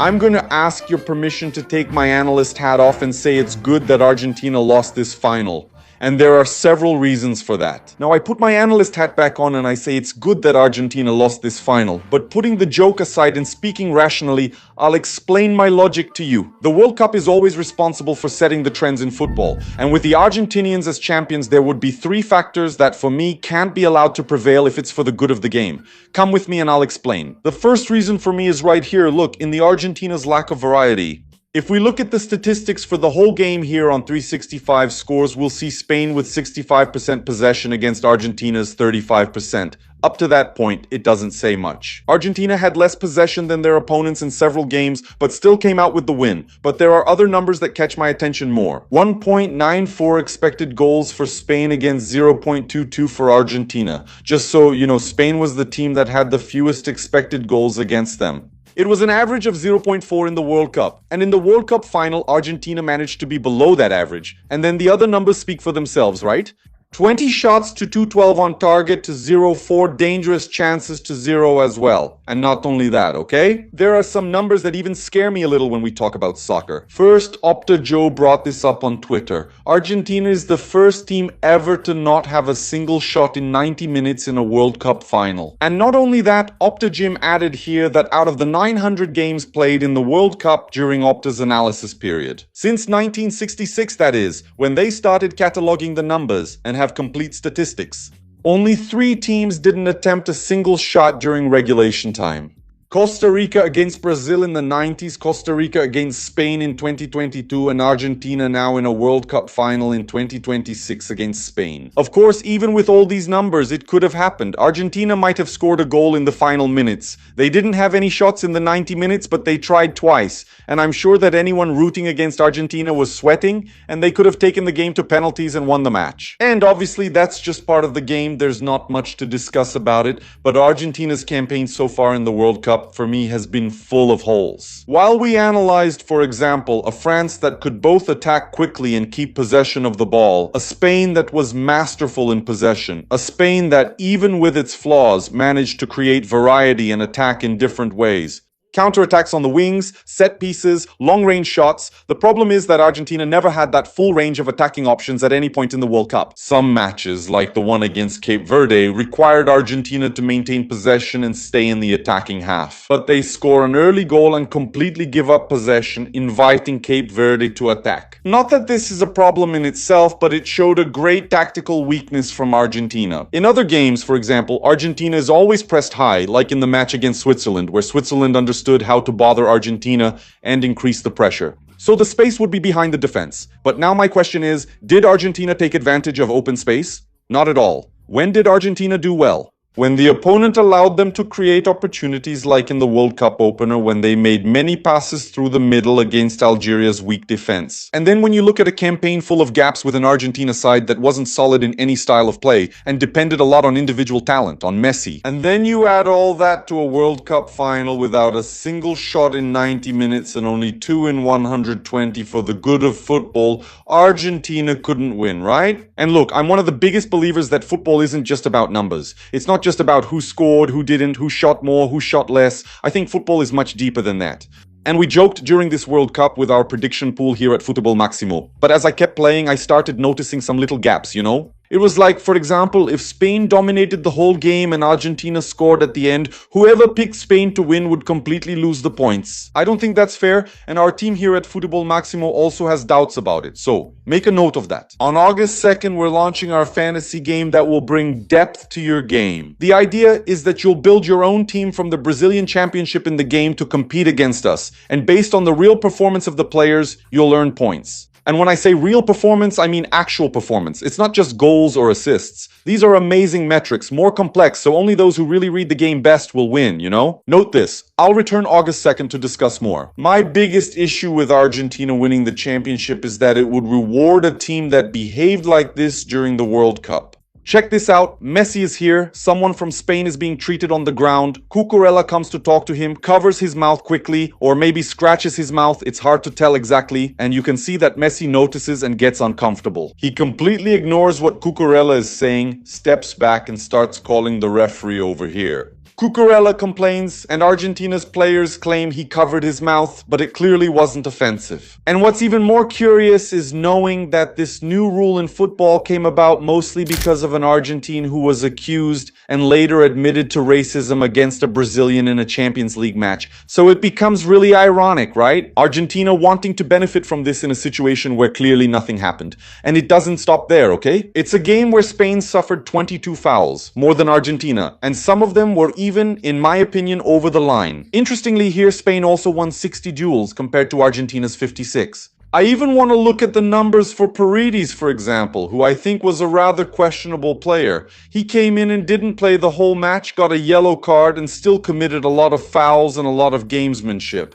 I'm going to ask your permission to take my analyst hat off and say it's good that Argentina lost this final. And there are several reasons for that. Now, I put my analyst hat back on and I say it's good that Argentina lost this final. But putting the joke aside and speaking rationally, I'll explain my logic to you. The World Cup is always responsible for setting the trends in football. And with the Argentinians as champions, there would be three factors that for me can't be allowed to prevail if it's for the good of the game. Come with me and I'll explain. The first reason for me is right here. Look, in the Argentina's lack of variety. If we look at the statistics for the whole game here on 365 scores, we'll see Spain with 65% possession against Argentina's 35%. Up to that point, it doesn't say much. Argentina had less possession than their opponents in several games, but still came out with the win. But there are other numbers that catch my attention more. 1.94 expected goals for Spain against 0.22 for Argentina. Just so you know, Spain was the team that had the fewest expected goals against them. It was an average of 0.4 in the World Cup, and in the World Cup final, Argentina managed to be below that average, and then the other numbers speak for themselves, right? 20 shots to 212 on target to 0, 4 dangerous chances to 0 as well. And not only that, okay? There are some numbers that even scare me a little when we talk about soccer. First, Opta Joe brought this up on Twitter. Argentina is the first team ever to not have a single shot in 90 minutes in a World Cup final. And not only that, Opta Jim added here that out of the 900 games played in the World Cup during Opta's analysis period, since 1966 that is, when they started cataloging the numbers and have complete statistics, only 3 teams didn't attempt a single shot during regulation time. Costa Rica against Brazil in the 90s, Costa Rica against Spain in 2022, and Argentina now in a World Cup final in 2026 against Spain. Of course, even with all these numbers, it could have happened. Argentina might have scored a goal in the final minutes. They didn't have any shots in the 90 minutes, but they tried twice. And I'm sure that anyone rooting against Argentina was sweating, and they could have taken the game to penalties and won the match. And obviously, that's just part of the game. There's not much to discuss about it, but Argentina's campaign so far in the World Cup for me has been full of holes. While we analyzed, for example, a France that could both attack quickly and keep possession of the ball, a Spain that was masterful in possession, a Spain that, even with its flaws, managed to create variety and attack in different ways. Counterattacks on the wings, set pieces, long-range shots. The problem is that Argentina never had that full range of attacking options at any point in the World Cup. Some matches, like the one against Cape Verde, required Argentina to maintain possession and stay in the attacking half. But they score an early goal and completely give up possession, inviting Cape Verde to attack. Not that this is a problem in itself, but it showed a great tactical weakness from Argentina. In other games, for example, Argentina is always pressed high, like in the match against Switzerland, where Switzerland understood how to bother Argentina and increase the pressure. So the space would be behind the defense. But now my question is, did Argentina take advantage of open space? Not at all. When did Argentina do well? When the opponent allowed them to create opportunities, like in the World Cup opener when they made many passes through the middle against Algeria's weak defense. And then when you look at a campaign full of gaps with an Argentina side that wasn't solid in any style of play and depended a lot on individual talent, on Messi. And then you add all that to a World Cup final without a single shot in 90 minutes and only 2 in 120 for the good of football, Argentina couldn't win, right? And look, I'm one of the biggest believers that football isn't just about numbers. It's not just about who scored, who didn't, who shot more, who shot less. I think football is much deeper than that. And we joked during this World Cup with our prediction pool here at Futebol Maximo. But as I kept playing, I started noticing some little gaps, you know? It was like, for example, if Spain dominated the whole game and Argentina scored at the end, whoever picked Spain to win would completely lose the points. I don't think that's fair, and our team here at Futebol Maximo also has doubts about it. So, make a note of that. On August 2nd, we're launching our fantasy game that will bring depth to your game. The idea is that you'll build your own team from the Brazilian Championship in the game to compete against us. And based on the real performance of the players, you'll earn points. And when I say real performance, I mean actual performance. It's not just goals or assists. These are amazing metrics, more complex, so only those who really read the game best will win, you know? Note this, I'll return August 2nd to discuss more. My biggest issue with Argentina winning the championship is that it would reward a team that behaved like this during the World Cup. Check this out, Messi is here, someone from Spain is being treated on the ground, Cucurella comes to talk to him, covers his mouth quickly, or maybe scratches his mouth, it's hard to tell exactly, and you can see that Messi notices and gets uncomfortable. He completely ignores what Cucurella is saying, steps back and starts calling the referee over here. Cucurella complains, and Argentina's players claim he covered his mouth, but it clearly wasn't offensive. And what's even more curious is knowing that this new rule in football came about mostly because of an Argentine who was accused and later admitted to racism against a Brazilian in a Champions League match. So it becomes really ironic, right? Argentina wanting to benefit from this in a situation where clearly nothing happened. And it doesn't stop there, okay? It's a game where Spain suffered 22 fouls, more than Argentina, and some of them were even, in my opinion, over the line. Interestingly, here Spain also won 60 duels compared to Argentina's 56. I even want to look at the numbers for Paredes, for example, who I think was a rather questionable player. He came in and didn't play the whole match, got a yellow card, and still committed a lot of fouls and a lot of gamesmanship.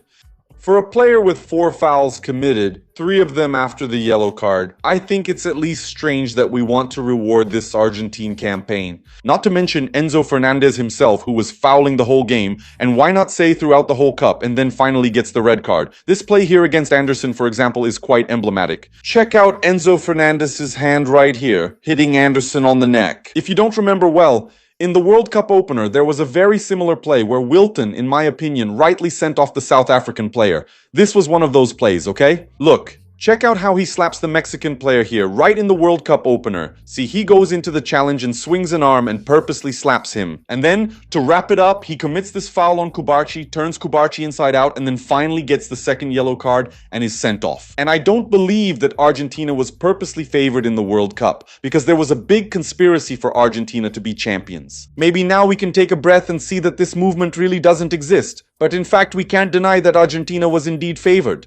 For a player with 4 fouls committed, 3 of them after the yellow card, I think it's at least strange that we want to reward this Argentine campaign. Not to mention Enzo Fernandez himself, who was fouling the whole game, and why not say throughout the whole cup, and then finally gets the red card. This play here against Anderson, for example, is quite emblematic. Check out Enzo Fernandez's hand right here, hitting Anderson on the neck. If you don't remember well, in the World Cup opener, there was a very similar play where Wilton, in my opinion, rightly sent off the South African player. This was one of those plays, okay? Look. Check out how he slaps the Mexican player here, right in the World Cup opener. See, he goes into the challenge and swings an arm and purposely slaps him. And then, to wrap it up, he commits this foul on Cubarci, turns Cubarci inside out, and then finally gets the second yellow card and is sent off. And I don't believe that Argentina was purposely favored in the World Cup, because there was a big conspiracy for Argentina to be champions. Maybe now we can take a breath and see that this movement really doesn't exist. But in fact, we can't deny that Argentina was indeed favored.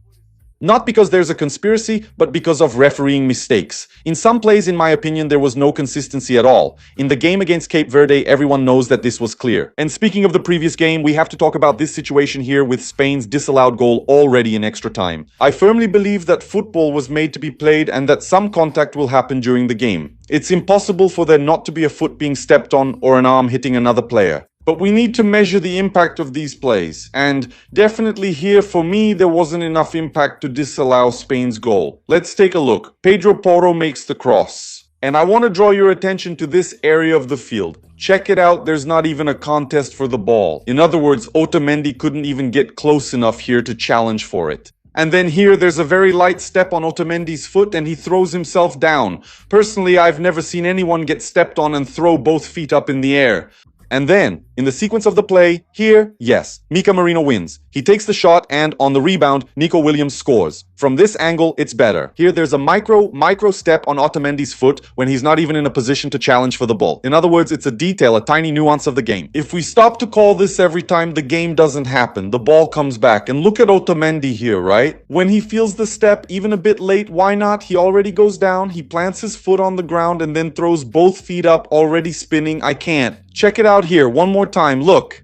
Not because there's a conspiracy, but because of refereeing mistakes. In some plays, in my opinion, there was no consistency at all. In the game against Cape Verde, everyone knows that this was clear. And speaking of the previous game, we have to talk about this situation here with Spain's disallowed goal already in extra time. I firmly believe that football was made to be played and that some contact will happen during the game. It's impossible for there not to be a foot being stepped on or an arm hitting another player. But we need to measure the impact of these plays, and definitely here for me there wasn't enough impact to disallow Spain's goal. Let's take a look. Pedro Porro makes the cross. And I want to draw your attention to this area of the field. Check it out, there's not even a contest for the ball. In other words, Otamendi couldn't even get close enough here to challenge for it. And then here there's a very light step on Otamendi's foot and he throws himself down. Personally, I've never seen anyone get stepped on and throw both feet up in the air. And then, in the sequence of the play, here, yes, Mika Marino wins. He takes the shot and, on the rebound, Nico Williams scores. From this angle, it's better. Here, there's a micro step on Otamendi's foot when he's not even in a position to challenge for the ball. In other words, it's a detail, a tiny nuance of the game. If we stop to call this every time the game doesn't happen, the ball comes back. And look at Otamendi here, right? When he feels the step, even a bit late, why not? He already goes down, he plants his foot on the ground and then throws both feet up, already spinning. I can't. Check it out here, one more time, look.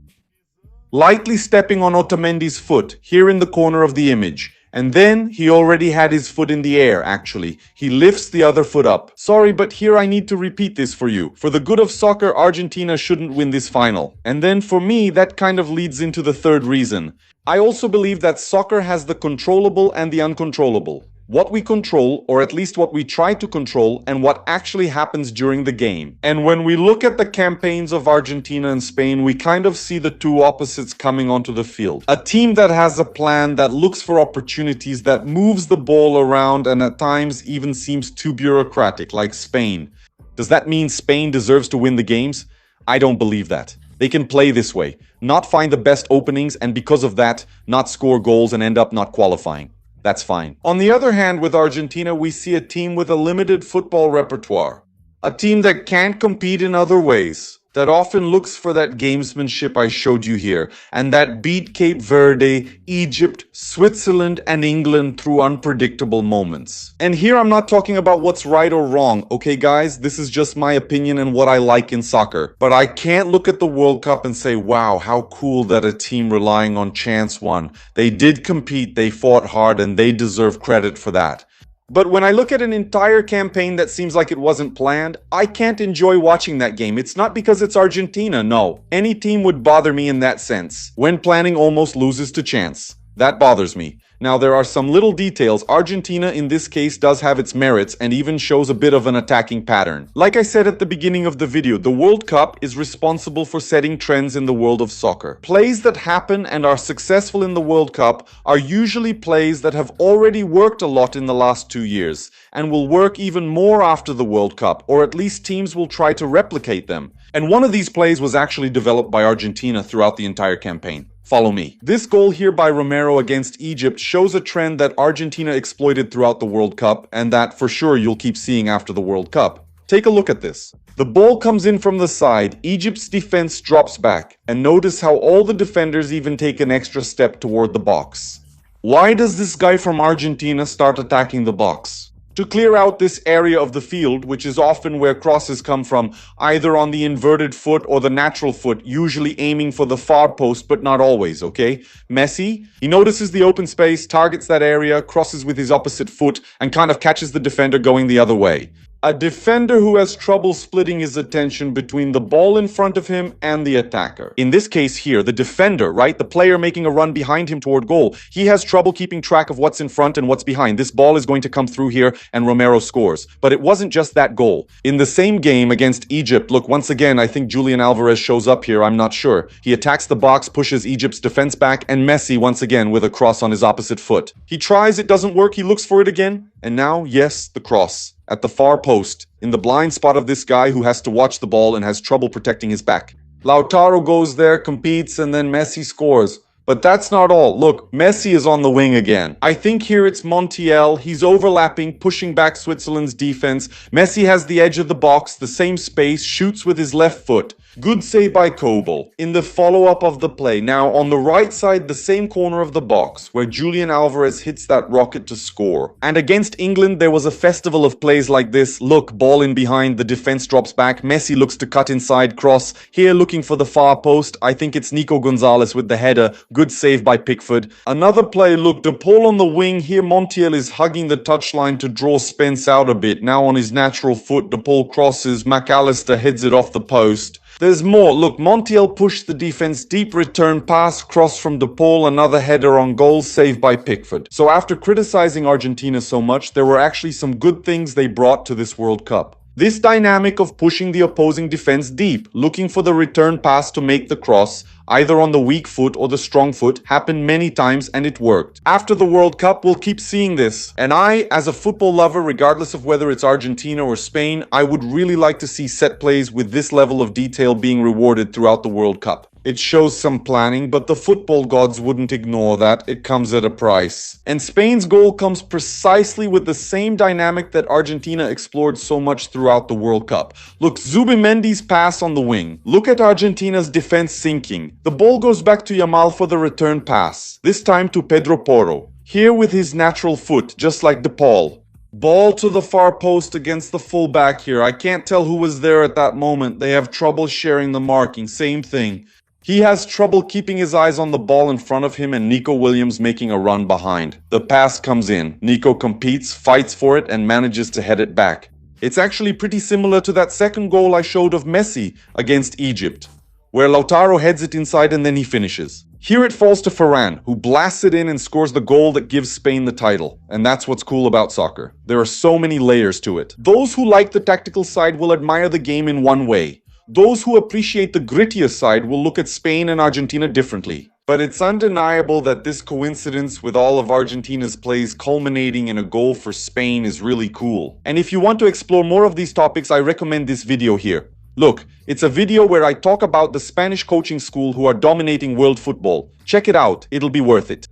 Lightly stepping on Otamendi's foot, here in the corner of the image. And then, he already had his foot in the air, actually. He lifts the other foot up. Sorry, but here I need to repeat this for you. For the good of soccer, Argentina shouldn't win this final. And then, for me, that kind of leads into the third reason. I also believe that soccer has the controllable and the uncontrollable. What we control, or at least what we try to control, and what actually happens during the game. And when we look at the campaigns of Argentina and Spain, we kind of see the two opposites coming onto the field. A team that has a plan, that looks for opportunities, that moves the ball around, and at times even seems too bureaucratic, like Spain. Does that mean Spain deserves to win the games? I don't believe that. They can play this way, not find the best openings, and because of that, not score goals and end up not qualifying. That's fine. On the other hand, with Argentina, we see a team with a limited football repertoire. A team that can't compete in other ways. That often looks for that gamesmanship I showed you here. And that beat Cape Verde, Egypt, Switzerland, and England through unpredictable moments. And here I'm not talking about what's right or wrong, okay guys? This is just my opinion and what I like in soccer. But I can't look at the World Cup and say, wow, how cool that a team relying on chance won. They did compete, they fought hard, and they deserve credit for that. But when I look at an entire campaign that seems like it wasn't planned, I can't enjoy watching that game. It's not because it's Argentina, no. Any team would bother me in that sense. When planning almost loses to chance. That bothers me. Now, there are some little details. Argentina in this case does have its merits and even shows a bit of an attacking pattern. Like I said at the beginning of the video, the World Cup is responsible for setting trends in the world of soccer. Plays that happen and are successful in the World Cup are usually plays that have already worked a lot in the last 2 years and will work even more after the World Cup, or at least teams will try to replicate them. And one of these plays was actually developed by Argentina throughout the entire campaign. Follow me. This goal here by Romero against Egypt shows a trend that Argentina exploited throughout the World Cup and that for sure you'll keep seeing after the World Cup. Take a look at this. The ball comes in from the side, Egypt's defense drops back, and notice how all the defenders even take an extra step toward the box. Why does this guy from Argentina start attacking the box? To clear out this area of the field, which is often where crosses come from, either on the inverted foot or the natural foot, usually aiming for the far post, but not always, okay? Messi, he notices the open space, targets that area, crosses with his opposite foot, and kind of catches the defender going the other way. A defender who has trouble splitting his attention between the ball in front of him and the attacker. In this case here, the defender, right? The player making a run behind him toward goal. He has trouble keeping track of what's in front and what's behind. This ball is going to come through here and Romero scores. But it wasn't just that goal. In the same game against Egypt, look, once again, I think Julian Alvarez shows up here, I'm not sure. He attacks the box, pushes Egypt's defense back, and Messi once again with a cross on his opposite foot. He tries, it doesn't work, he looks for it again, and now, yes, the cross. At the far post, in the blind spot of this guy who has to watch the ball and has trouble protecting his back. Lautaro goes there, competes, and then Messi scores. But that's not all. Look, Messi is on the wing again. I think here it's Montiel. He's overlapping, pushing back Switzerland's defense. Messi has the edge of the box, the same space, shoots with his left foot. Good save by Kobel in the follow-up of the play. Now, on the right side, the same corner of the box, where Julian Alvarez hits that rocket to score. And against England, there was a festival of plays like this. Look, ball in behind, the defense drops back. Messi looks to cut inside, cross. Here, looking for the far post. I think it's Nico Gonzalez with the header. Good save by Pickford. Another play, look, De Paul on the wing. Here, Montiel is hugging the touchline to draw Spence out a bit. Now on his natural foot, De Paul crosses. McAllister heads it off the post. There's more. Look, Montiel pushed the defense deep, return pass, cross from De Paul, another header on goal, saved by Pickford. So after criticizing Argentina so much, there were actually some good things they brought to this World Cup. This dynamic of pushing the opposing defense deep, looking for the return pass to make the cross, either on the weak foot or the strong foot, happened many times and it worked. After the World Cup, we'll keep seeing this. And I, as a football lover, regardless of whether it's Argentina or Spain, I would really like to see set plays with this level of detail being rewarded throughout the World Cup. It shows some planning, but the football gods wouldn't ignore that. It comes at a price. And Spain's goal comes precisely with the same dynamic that Argentina explored so much throughout the World Cup. Look, Zubimendi's pass on the wing. Look at Argentina's defense sinking. The ball goes back to Yamal for the return pass, this time to Pedro Porro. Here with his natural foot, just like De Paul. Ball to the far post against the fullback here. I can't tell who was there at that moment. They have trouble sharing the marking. Same thing. He has trouble keeping his eyes on the ball in front of him and Nico Williams making a run behind. The pass comes in. Nico competes, fights for it, and manages to head it back. It's actually pretty similar to that second goal I showed of Messi against Egypt, where Lautaro heads it inside and then he finishes. Here it falls to Ferran, who blasts it in and scores the goal that gives Spain the title. And that's what's cool about soccer. There are so many layers to it. Those who like the tactical side will admire the game in one way. Those who appreciate the grittier side will look at Spain and Argentina differently. But it's undeniable that this coincidence with all of Argentina's plays culminating in a goal for Spain is really cool. And if you want to explore more of these topics, I recommend this video here. Look, it's a video where I talk about the Spanish coaching school who are dominating world football. Check it out, it'll be worth it.